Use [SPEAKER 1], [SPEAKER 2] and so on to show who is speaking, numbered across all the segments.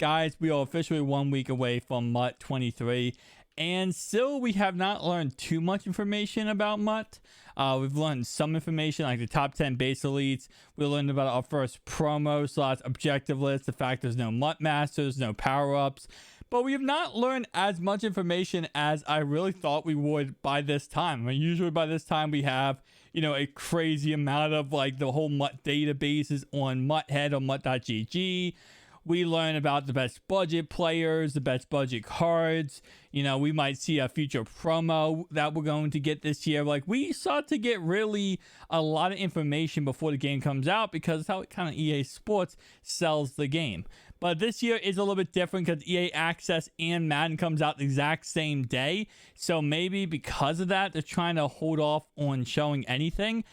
[SPEAKER 1] Guys, we are officially 1 week away from MUT 23, and still we have not learned too much information about MUT. We've learned some information like the top 10 base elites. We learned about our first promo slots, objective list, the fact there's no MUT masters, no power-ups. But we have not learned as much information as I really thought we would by this time. I mean, usually by this time we have, a crazy amount of like the whole MUT databases on MUThead or MUT.gg. We learn about the best budget players, the best budget cards. We might see a future promo that we're going to get this year. Like, we sought to get really a lot of information before the game comes out because that's how kind of EA Sports sells the game. But this year is a little bit different because EA Access and Madden comes out the exact same day. So maybe because of that, they're trying to hold off on showing anything.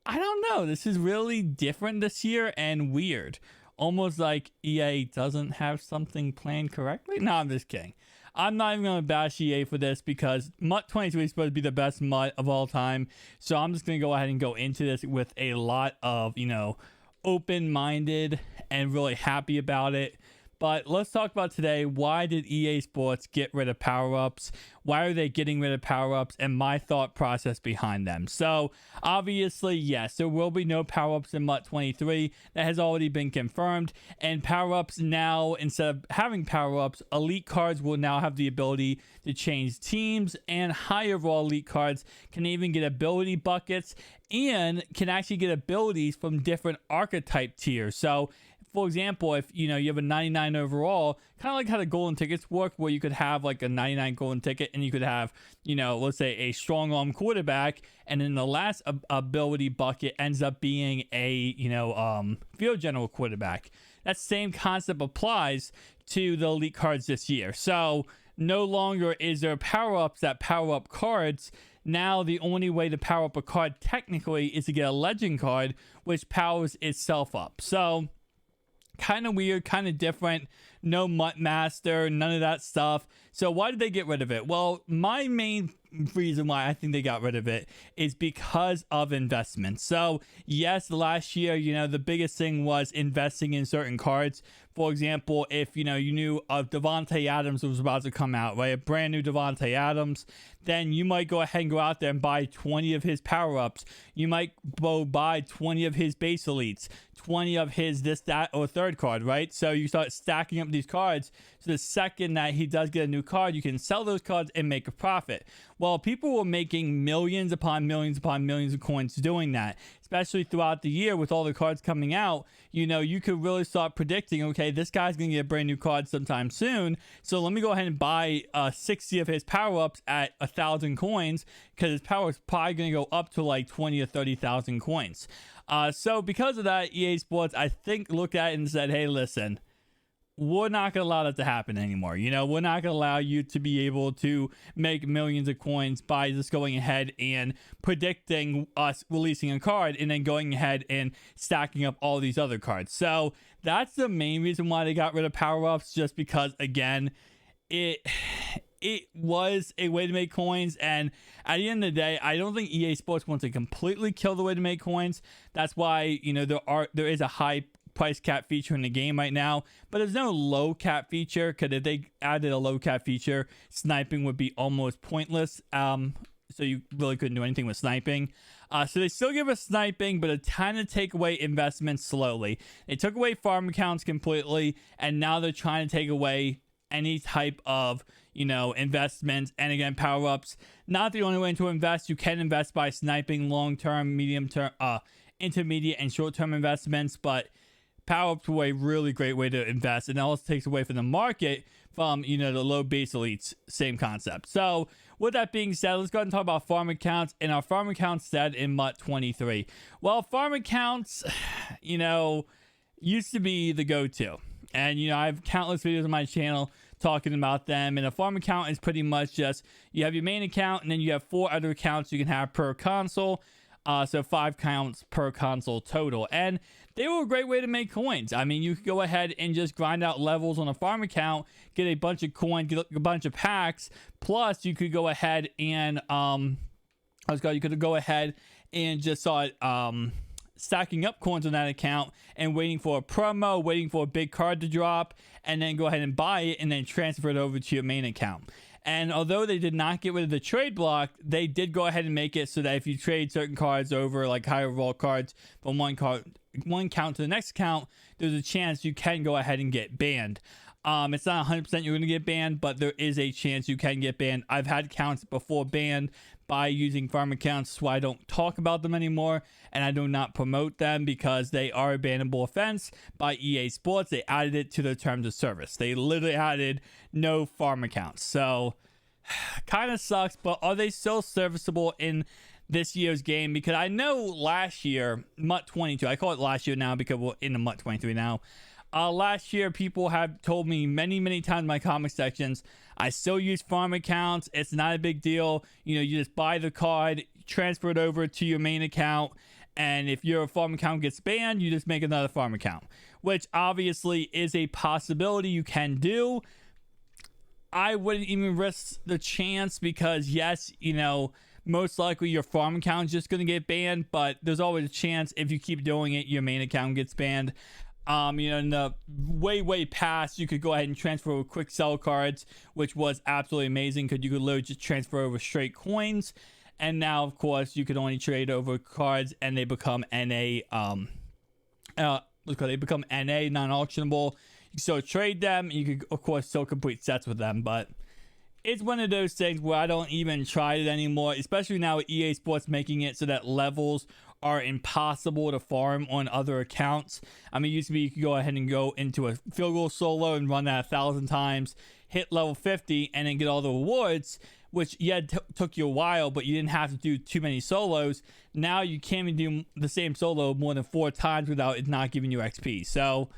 [SPEAKER 1] I don't know. This is really different this year and weird. Almost like EA doesn't have something planned correctly. No, I'm just kidding. I'm not even going to bash EA for this because MUT 23 is supposed to be the best MUT of all time. So I'm just going to go ahead and go into this with a lot of, open-minded and really happy about it. But let's talk about today, why did EA Sports get rid of power-ups? Why are they getting rid of power-ups? And my thought process behind them. So, obviously, yes, there will be no power-ups in MUT 23. That has already been confirmed. And power-ups now, instead of having power-ups, elite cards will now have the ability to change teams. And higher raw elite cards can even get ability buckets and can actually get abilities from different archetype tiers. So, for example, if you have a 99 overall, kind of like how the golden tickets work, where you could have like a 99 golden ticket and you could have, let's say a strong arm quarterback, and then the last ability bucket ends up being a, field general quarterback. That same concept applies to the elite cards this year. So no longer is there power-ups that power up cards. Now the only way to power up a card technically is to get a legend card, which powers itself up. So kind of weird, kind of different. No MUT master, none of that stuff. So why did they get rid of it? Well, my main reason why I think they got rid of it is because of investment. So yes, last year, the biggest thing was investing in certain cards. For example, if you knew of Devontae Adams was about to come out, right, a brand new Devontae Adams, then you might go ahead and go out there and buy 20 of his power-ups. You might go buy 20 of his base elites, 20 of his this, that, or third card, right? So you start stacking up these cards. So the second that he does get a new card, you can sell those cards and make a profit. Well, people were making millions upon millions upon millions of coins doing that, especially throughout the year with all the cards coming out. You could really start predicting, okay, this guy's going to get a brand new card sometime soon. So let me go ahead and buy 60 of his power-ups at 1,000 coins because his power is probably going to go up to like 20 or 30,000 coins. So because of that, EA Sports, I think, looked at it and said, hey, listen, we're not going to allow that to happen anymore. We're not going to allow you to be able to make millions of coins by just going ahead and predicting us releasing a card and then going ahead and stacking up all these other cards. So that's the main reason why they got rid of power-ups, just because, again, it was a way to make coins, and at the end of the day, I don't think EA Sports wants to completely kill the way to make coins. That's why there is a high price cap feature in the game right now, but there's no low cap feature, because if they added a low cap feature, sniping would be almost pointless. So you really couldn't do anything with sniping. So they still give us sniping, but it's trying to take away investments slowly. They took away farm accounts completely, and now they're trying to take away any type of investments. And again, power-ups, not the only way to invest. You can invest by sniping long-term, medium-term, intermediate, and short-term investments, but power-ups were a really great way to invest, and it also takes away from the market from the low base elites. Same concept. So with that being said, let's go ahead and talk about farm accounts and our farm accounts set in MUT 23. Well, farm accounts used to be the go-to, and I have countless videos on my channel talking about them. And a farm account is pretty much just, you have your main account and then you have 4 other accounts you can have per console. So 5 counts per console total. And they were a great way to make coins. I mean, you could go ahead and just grind out levels on a farm account, get a bunch of coins, get a bunch of packs. Plus, you could go ahead and you could go ahead and just stacking up coins on that account and waiting for a promo, waiting for a big card to drop, and then go ahead and buy it and then transfer it over to your main account. And although they did not get rid of the trade block, they did go ahead and make it so that if you trade certain cards over, like higher vault cards from one account to the next account, there's a chance you can go ahead and get banned. It's not 100% you're going to get banned, but there is a chance you can get banned. I've had accounts before banned by using farm accounts, so I don't talk about them anymore, and I do not promote them because they are a bannable offense by EA Sports. They added it to their terms of service. They literally added no farm accounts. So, kind of sucks, but are they still serviceable in this year's game? Because I know last year, MUT 22, I call it last year now because we're in the MUT 23 now. Last year, people have told me many times in my comment sections, I still use farm accounts. It's not a big deal. You know, you just buy the card, transfer it over to your main account, and if your farm account gets banned, you just make another farm account, which obviously is a possibility you can do. I wouldn't even risk the chance because, yes, you know, most likely your farm account is just going to get banned, but there's always a chance if you keep doing it, your main account gets banned. You know, in the way past, you could go ahead and transfer over quick sell cards, which was absolutely amazing because you could literally just transfer over straight coins. And now, of course, you could only trade over cards and they become NA, they become NA, non-auctionable. You can still trade them. You could, of course, still complete sets with them, but it's one of those things where I don't even try it anymore, especially now with EA Sports making it so that levels are impossible to farm on other accounts. I mean, it used to be you could go ahead and go into a field goal solo and run that 1,000 times, hit level 50, and then get all the rewards, which took you a while, but you didn't have to do too many solos. Now you can't even do the same solo more than 4 times without it not giving you XP. So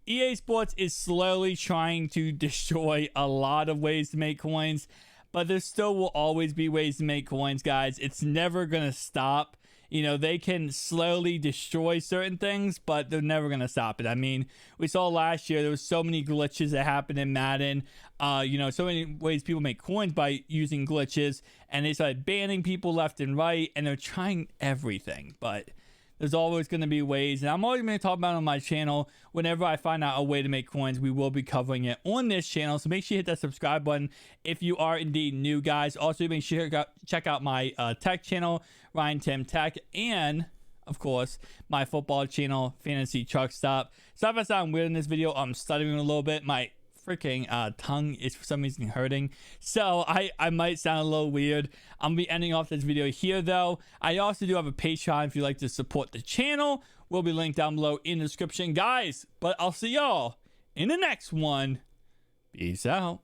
[SPEAKER 1] EA Sports is slowly trying to destroy a lot of ways to make coins, but there still will always be ways to make coins, guys. It's never going to stop. You know, they can slowly destroy certain things, but they're never going to stop it. I mean, we saw last year, there was so many glitches that happened in Madden. You know, so many ways people make coins by using glitches, and they started banning people left and right, and they're trying everything, but there's always going to be ways, and I'm always going to talk about it on my channel. Whenever I find out a way to make coins, we will be covering it on this channel. So make sure you hit that subscribe button if you are indeed new, guys. Also, make sure you check out my tech channel, Ryan Tim Tech, and of course my football channel, Fantasy Truck Stop. Sorry if I sound weird in this video. I'm stuttering a little bit. My freaking tongue is for some reason hurting, so I might sound a little weird. I'm gonna be ending off this video here though. I also do have a Patreon if you'd like to support the channel. Will be linked down below in the description, guys. But I'll see y'all in the next one. Peace out.